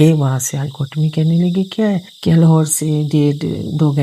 گئے وہاں سیالکوٹ میں، کہنے لگے کیا ہے کہ لاہور سے 1.5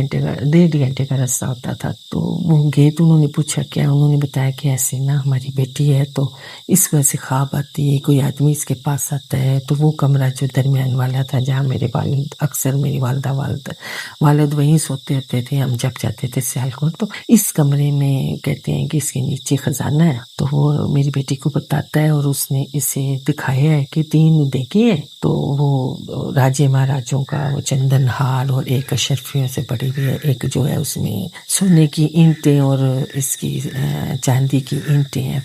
گھنٹے کا راستہ ہوتا تھا. تو وہ گئے تو انہوں نے پوچھا کیا، انہوں نے بتایا کہ ایسے نا ہماری بیٹی ہے تو اس وجہ سے خواب آتی ہے، کوئی آدمی اس کے پاس آتا ہے. تو وہ کمرہ جو درمیان والا تھا جہاں میرے والد اکثر میری والد وہیں سوتے ہوتے تھے، ہم جب جاتے تھے سیالکوٹ، تو اس کمرے میں کہتے ہیں کہ اس کے نیچے خزانہ ہے. تو وہ میری بیٹی کو بتاتا ہے اور اس نے اسے دکھایا ہے کہ 3 دیکھے. تو وہ راجے مہاراجوں کا وہ چندن ہار اور ایک اشرفیوں سے پڑی ہوئی ہے، ایک جو ہے اس میں سونے کی اینٹیں اور اس کی چاندی کی اینٹیں ہیں،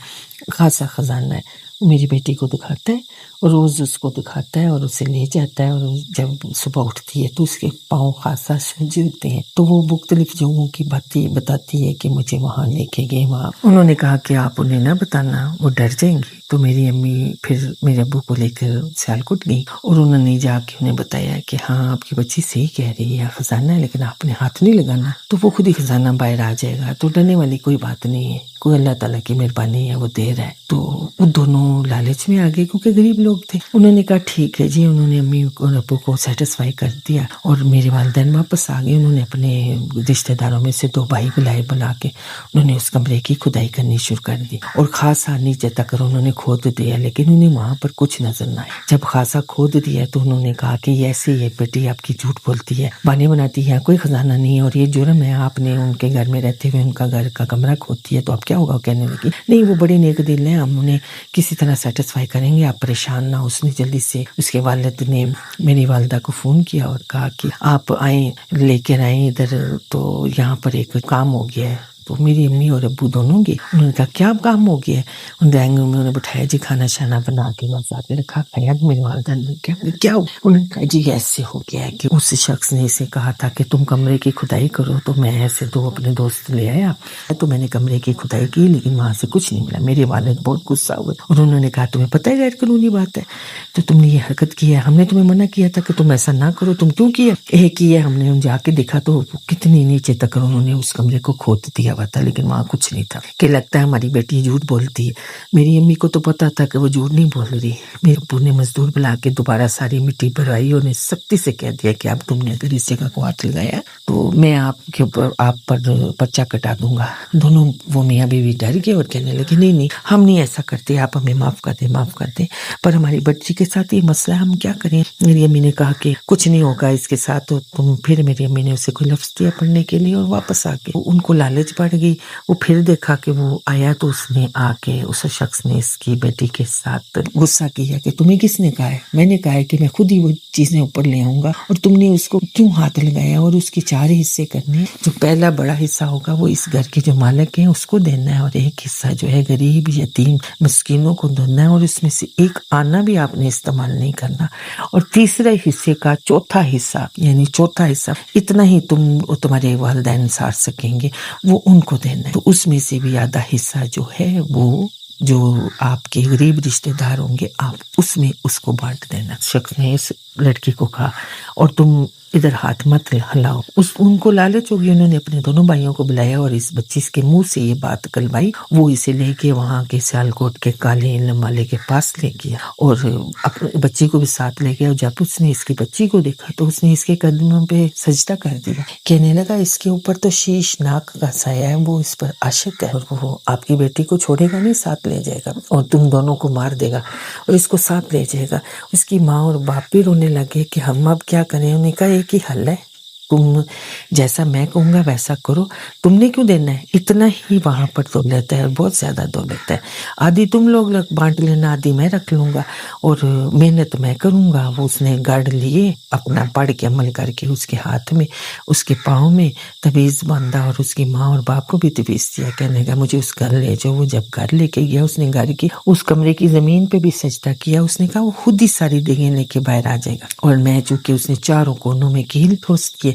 خاصا خزانہ ہے. میری بیٹی کو دکھاتا ہے اور روز اس کو دکھاتا ہے اور اسے لے جاتا ہے، اور جب صبح اٹھتی ہے تو اس کے پاؤں خاصا سوجے ہوتے ہیں. تو وہ مختلف جگہوں کی باتیں بتاتی ہے کہ مجھے وہاں لے کے گئے. وہاں انہوں نے کہا کہ آپ انہیں نہ بتانا، وہ ڈر جائیں گی. تو میری امی پھر میرے ابو کو لے کر سیالکوٹ گئی اور انہوں نے جا کے انہیں بتایا کہ ہاں آپ کی بچی صحیح کہہ رہی ہے، خزانہ ہے لیکن آپ نے ہاتھ نہیں لگانا، تو وہ خود ہی خزانہ باہر آ جائے گا. تو ڈرنے والی کوئی بات نہیں ہے، کوئی اللہ تعالیٰ کی مہربانی ہے، وہ دے رہا ہے. تو وہ دونوں لالچ میں آ گئے کیونکہ غریب لوگ تھے. انہوں نے کہا ٹھیک ہے جی. انہوں نے امی اور ابو کو سیٹسفائی کر دیا اور میرے والدین واپس آ گئے. انہوں نے اپنے رشتہ داروں میں سے 2 بھائی بلا کے انہوں نے اس کمرے کی کھدائی کرنی شروع کر دی اور خاصا نیچے تک انہوں نے کھود دیا، لیکن انہیں وہاں پر کچھ نظر نہ آیا. جب خاصا کھود دیا تو انہوں نے کہا کہ ایسے یہ بیٹی آپ کی جھوٹ بولتی ہے، بہانے بناتی ہے، کوئی خزانہ نہیں ہے اور یہ جرم ہے، آپ نے ان کے گھر میں رہتے ہوئے ان کا گھر کا کمرہ کھودتی ہے تو اب کیا ہوگا. کہنے لگی نہیں وہ بڑے نیک دل ہیں، ہم انہیں کسی طرح سیٹسفائی کریں گے، آپ پریشان نہ. اس نے جلدی سے اس کے والد نے میری والدہ کو فون کیا اور کہا کہ آپ آئیں، لے کر آئیں ادھر، تو یہاں پر ایک کام ہو گیا ہے. تو میری امی اور ابو دونوں گئے. انہوں نے کہا کیا کام ہو گیا ہے. ان ڈرائنگ روم میں انہوں نے بٹھایا جی، کھانا شانا بنا کے آگے رکھا. کھایا میری والدہ نے کیا ہو. انہوں نے کہا جی ایسے ہو گیا ہے کہ اس شخص نے اسے کہا تھا کہ تم کمرے کی کھدائی کرو، تو میں ایسے 2 اپنے دوست لے آیا تو میں نے کمرے کی کھدائی کی لیکن وہاں سے کچھ نہیں ملا. میرے والد بہت غصہ ہوئے اور انہوں نے کہا تمہیں پتہ ہے غیر قانونی بات ہے تو تم نے یہ حرکت کی ہے، ہم نے تمہیں منع کیا تھا کہ تم ایسا نہ کرو، تم کیوں کیا. ایک ہی ہے، ہم نے جا کے دیکھا تو کتنی نیچے تک انہوں نے اس کمرے کو کھود دیا ہوا تھا لیکن وہاں کچھ نہیں تھا. کہ لگتا ہے ہماری بیٹی جھوٹ بولتی ہے. میری امی کو تو پتا تھا کہ وہ جھوٹ نہیں بول رہی. میرے ابو نے مزدور بلا کے دوبارہ ساری مٹی بھروائی اور سختی سے کہہ دیا کہ اب تم نے اگر اس جگہ کو ہاتھ لگایا تو میں آپ کے اوپر آپ پر پرچہ کٹا دوں گا. دونوں وہ میاں بیوی ڈر گئے اور کہنے لگے نہیں ہم نہیں ایسا کرتے، آپ ہمیں معاف کر دیں پر ہماری بچی کے ساتھ یہ مسئلہ ہم کیا کریں. میری امی نے کہا کہ کچھ نہیں ہوگا اس کے ساتھ. تو تم پھر میری امی نے اسے کوئی لفظ دیا پڑھنے کے لیے اور واپس آ گئے. ان کو لالچ بڑھ گئی. وہ پھر دیکھا کہ وہ آیا تو اس نے آ کے اس شخص نے اس کی بیٹی کے ساتھ غصہ کیا کہ تمہیں کس نے کہا ہے. میں نے کہا ہے کہ میں خود ہی وہ چیزیں اوپر لے آؤں گا اور تم نے اس کو کیوں ہاتھ لگایا. اور اس کے 4 حصے کرنے، جو پہلا بڑا حصہ ہوگا وہ اس گھر کے جو مالک ہیں اس کو دینا ہے اور ایک حصہ جو ہے غریب یتیم مسکینوں کو دینا ہے اور اس میں سے 1 آنا بھی آپ نے استعمال نہیں کرنا. اور تیسرے حصے کا چوتھا حصہ اتنا ہی تمہارے والدین سار سکیں گے وہ ان کو دینا ہے. تو اس میں سے بھی آدھا حصہ جو ہے وہ جو آپ کے غریب رشتہ دار ہوں گے آپ اس میں اس کو بانٹ دینا. شخص نے اس لڑکی کو کہا اور تم ادھر ہاتھ مت ہلاؤ. ان کو لالچ ہوگی. انہوں نے اپنے دونوں بھائیوں کو بلایا اور اس بچی کے منہ سے یہ بات کلوائی. وہ اسے لے کے وہاں کے سیالکوٹ کے کالے علم والے کے پاس لے گیا اور اپنے بچی کو بھی ساتھ لے گیا. اور جب اس نے اس کی بچی کو دیکھا تو اس نے اس کے قدموں پہ سجدہ کر دیا. کہنے لگا اس کے اوپر تو شیش ناک کا سایہ ہے، وہ اس پر عاشق ہے اور وہ آپ کی بیٹی کو چھوڑے گا نہیں، ساتھ لے جائے گا اور تم دونوں کو مار دے گا اور اس کو ساتھ لے جائے گا. اس کی ماں اور باپ بھی رونے لگے کہ ہم اب کیا کریں. انہوں نے کہا ایک ہی حل ہے، تم جیسا میں کہوں گا ویسا کرو. تم نے کیوں دینا ہے؟ اتنا ہی وہاں پر دولت ہے، بہت زیادہ دولت ہے. آدھی تم لوگ بانٹ لینا، آدھی میں رکھ لوں گا اور محنت میں کروں گا. وہ اس نے گڑھ لیے اپنا پڑھ کے عمل کر کے اس کے ہاتھ میں اس کے پاؤں میں تعویذ باندھا اور اس کی ماں اور باپ کو بھی تعویذ دیا. کہنے لگا مجھے اس گھر لے جاؤ. وہ جب گھر لے کے گیا اس نے گھر کی اس کمرے کی زمین پہ بھی سجدہ کیا. اس نے کہا وہ خود ہی ساری دیگیں لے کے باہر آ جائے گا. اور میں چونکہ اس نے 4 کونوں میں کیل ٹھوس دیے.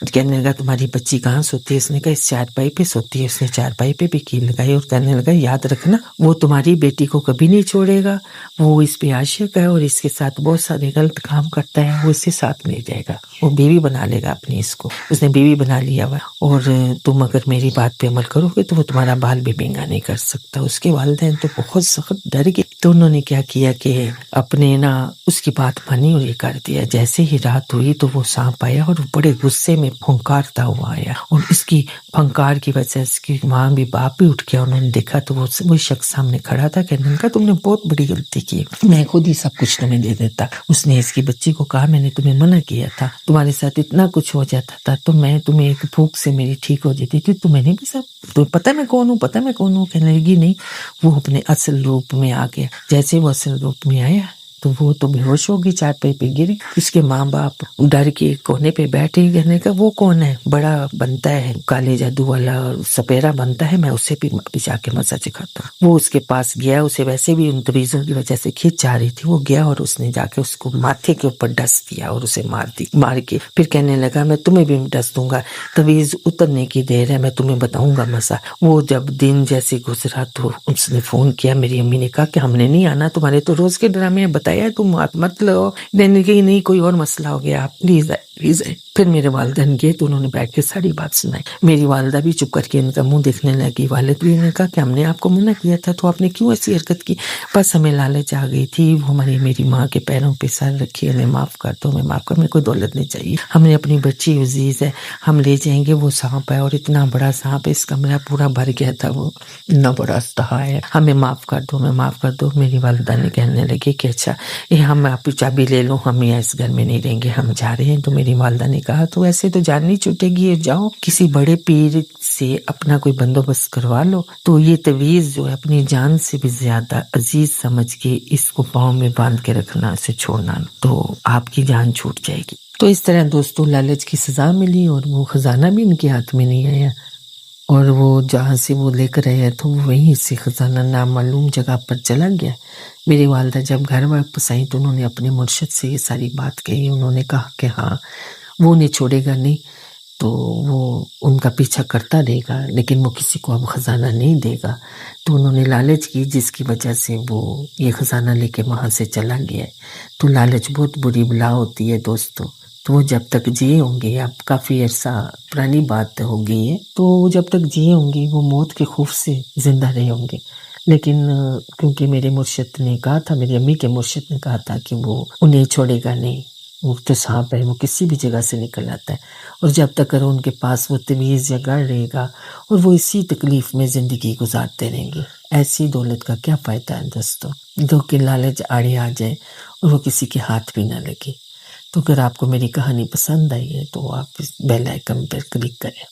کہنے لگا تمہاری بچی کہاں سوتی ہے؟ اس نے کہا اس 4 پہ سوتی ہے. اس نے 4 پہ بھی کیل لگائی اور کہنے لگا یاد رکھنا وہ تمہاری بیٹی کو کبھی نہیں چھوڑے گا، وہ اس پہ عاشق ہے اور اس کے ساتھ بہت سارے غلط کام کرتا ہے، وہ اسے ساتھ لے جائے گا، وہ بیوی بنا لے گا اپنی. اس کو اس نے بیوی بنا لیا ہوا اور تم اگر میری بات پہ عمل کرو گے تو وہ تمہارا بال بھی بینگا نہیں کر سکتا. اس کے والدین تو بہت سخت ڈر گئے تو انہوں نے کیا کیا کہ اپنے اس کی بات مانی اور یہ کر دیا۔ جیسے ہی رات ہوئی تو وہ سانپ آیا اور بڑے غصے میں پھنکارتا ہوا آیا، اور اس کی پھنکار کی وجہ سے اس کی ماں بھی باپ بھی اٹھ گیا۔ انہوں نے دیکھا تو وہ شخص سامنے کھڑا تھا، کہنے لگا تم نے بہت بڑی غلطی کی، میں خود ہی سب کچھ تمہیں دے دیتا۔ اس نے اس کی بچی کو کہا میں نے تمہیں منع کیا تھا، تمہارے ساتھ اتنا کچھ ہو جاتا تھا تو میں تمہیں ایک پھونک سے میری ٹھیک ہو جاتی تھی، تو میں نے بھی سب تو پتہ میں کون ہوں، پتہ میں کون ہوں۔ کہنے لگی نہیں، وہ اپنے اصل روپ میں آ گیا۔ جیسے وہ اصل روپ میں آیا تو وہ تو بے ہوش ہوگی، چارپائی پہ گری۔ اس کے ماں باپ ڈر کے کونے پہ بیٹھے، کہنے کا وہ کون ہے، بڑا بنتا ہے کالے جادو والا سپیرا بنتا ہے، میں اسے بھی جا کے مزہ چکھاتا ہوں۔ وہ اس کے پاس گیا، اسے ویسے بھی ان تویزوں کی وجہ سے کھینچ آ رہی تھی، وہ گیا اور اس نے جا کے اس کو ماتھے کے اوپر ڈس دیا اور اسے مار کے پھر کہنے لگا میں تمہیں بھی ڈس دوں گا، تویز اترنے کی دیر ہے، میں تمہیں بتاؤں گا مزہ۔ وہ جب دن جیسے گزرا تو اس نے فون کیا، میری امی نے کہا کہ ہم نے نہیں آنا، تمہارے تو روز کے ڈرامے ہیں، بتایا تم مت لو۔ میں کہ نہیں کوئی اور مسئلہ ہو گیا، آپ پلیز آئے۔ پھر میرے والدین گئے تو انہوں نے بیٹھ کے ساری بات سنائی۔ میری والدہ بھی چپ کر کے ان کا منہ دیکھنے لگی، والد بھی نے کہا کہ ہم نے آپ کو منع کیا تھا تو آپ نے کیوں ایسی حرکت کی؟ بس ہمیں لالچ آ گئی تھی، وہ میری ماں کے پیروں پہ سر رکھی، ہمیں معاف کر دو، ہمیں معاف کر، میرے کوئی دولت نہیں چاہیے، ہم نے اپنی بچی عزیز ہے، ہم لے جائیں گے۔ وہ سانپ ہے اور اتنا بڑا سانپ ہے، اس کمرہ پورا بھر گیا تھا، وہ اتنا بڑا تھا ہے، ہمیں معاف کر دو، ہمیں معاف کر دو۔ میری والدہ نے کہنے لگی کہ اچھا یہ ہم آپ چابی لے لو، ہم یہاں اس گھر میں نہیں رہیں گے، ہم جا رہے ہیں۔ تو میری والدہ نے کہا تو ایسے تو جان نہیں چھوٹے گی، جاؤ کسی بڑے پیر سے اپنا کوئی بندوبست کروا لو۔ تو یہ تویز جو ہے اپنی جان سے بھی زیادہ عزیز سمجھ کے اس کو پاؤں میں باندھ کے رکھنا، اسے چھوڑنا، تو آپ کی جان چھوٹ جائے گی۔ تو اس طرح دوستوں لالچ کی سزا ملی اور وہ خزانہ بھی ان کے ہاتھ میں نہیں آیا، اور وہ جہاں سے وہ لے کر آیا تو وہیں سے خزانہ نامعلوم جگہ پر چلا گیا۔ میری والدہ جب گھر واپس آئیں تو انہوں نے اپنے مرشد سے یہ ساری بات کہی۔ انہوں نے کہا کہ ہاں وہ انہیں چھوڑے گا نہیں، تو وہ ان کا پیچھا کرتا رہے گا، لیکن وہ کسی کو اب خزانہ نہیں دے گا۔ تو انہوں نے لالچ کی، جس کی وجہ سے وہ یہ خزانہ لے کے وہاں سے چلا گیا ہے۔ تو لالچ بہت بری بلا ہوتی ہے دوستوں۔ تو وہ جب تک جیے ہوں گے، اب کافی عرصہ پرانی بات ہو گئی ہے، تو وہ جب تک جیے ہوں گے وہ موت کے خوف سے زندہ رہے ہوں گے۔ لیکن کیونکہ میرے مرشد نے کہا تھا، میری امی کے مرشد نے کہا تھا کہ وہ انہیں چھوڑے گا نہیں، وہ تو سانپ ہے، وہ کسی بھی جگہ سے نکل آتا ہے، اور جب تک اگر ان کے پاس وہ تمیز یا گڑ رہے گا اور وہ اسی تکلیف میں زندگی گزارتے رہیں گے۔ ایسی دولت کا کیا فائدہ ہے دوستوں، جو کہ لالچ آڑے آ جائے اور وہ کسی کے ہاتھ بھی نہ لگے۔ تو اگر آپ کو میری کہانی پسند آئی ہے تو آپ اس بیل آئیکن پر کلک کریں۔